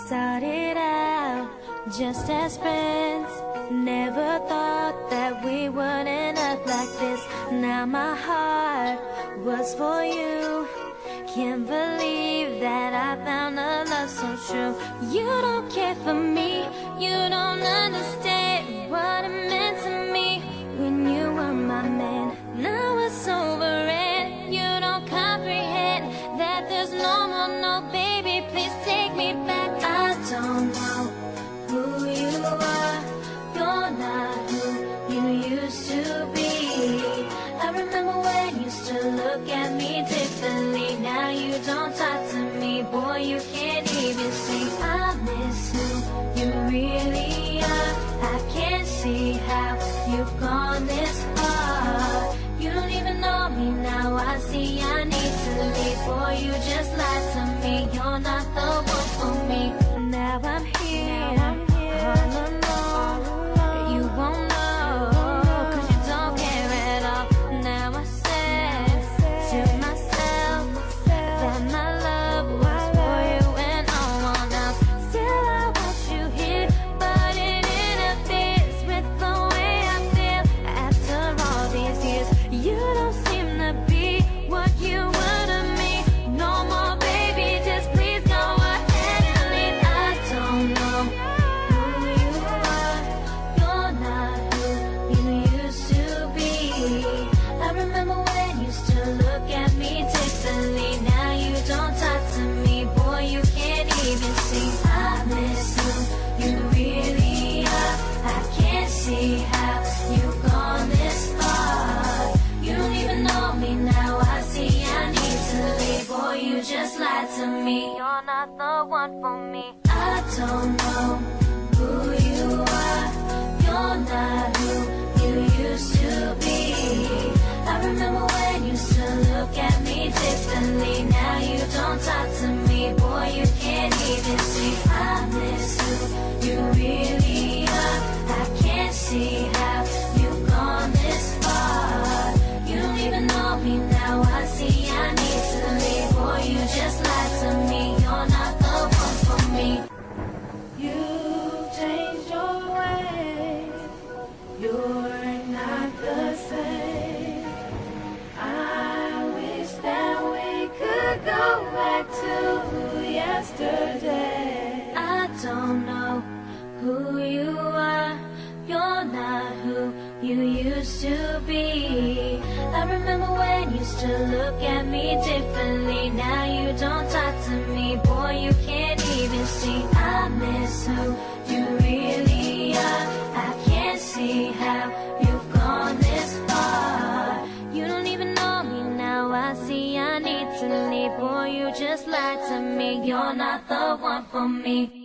started out just as friends. Never thought that we would end up like this. Now my heart was for you. Can't believe that I found a love so true. You don't care for me, you don't understand what it meant to me when you were my man. Now it's over and you don't comprehend that there's no more, no baby, please take me back. I don't know who you are, you're not who you used to be. I remember when you used to look at me differently. Now you don't talk to me, boy, you can't even see. I miss who you really are. I can't see how you've gone this far. You don't even know me now, I see I need to leave. Boy, you just lied to me, you're not the one for me. Now I'm here, all alone. You won't know, cause you don't care at all. Now I said to myself that my love was for you and no one else. Still I want you here, but it interferes with the way I feel. After all these years, you don't seem to be what you were to me. No more, baby, just please go ahead and leave. I don't know who you are, you're not who you used to be. I remember when you used to look at me differently. Now you don't talk to me, boy, you can't even see. I miss who you really are. I can't see how you've gone this far. You don't even know me now, I see I need to leave. Boy, you just lied to me, you're not the one for me. I don't know who you are, you're not who you used to be. I remember when you used to look at me differently. Now you don't talk to me, boy, you can't even see. I miss who you really are. I can't see how you've gone this far. You don't even know me now, I see I need to leave. Boy, you just lied to me, you're not the one for me. You've changed your ways, you're not the same. I wish that we could go back to yesterday. I don't know who you are, you're not who you used to be. I remember when you used to look at me differently. Now you don't talk to me, boy, you can't even see. I miss who you really are. I can't see how you've gone this far. You don't even know me now, I see I need to leave. Boy, you just lied to me, you're not the one for me.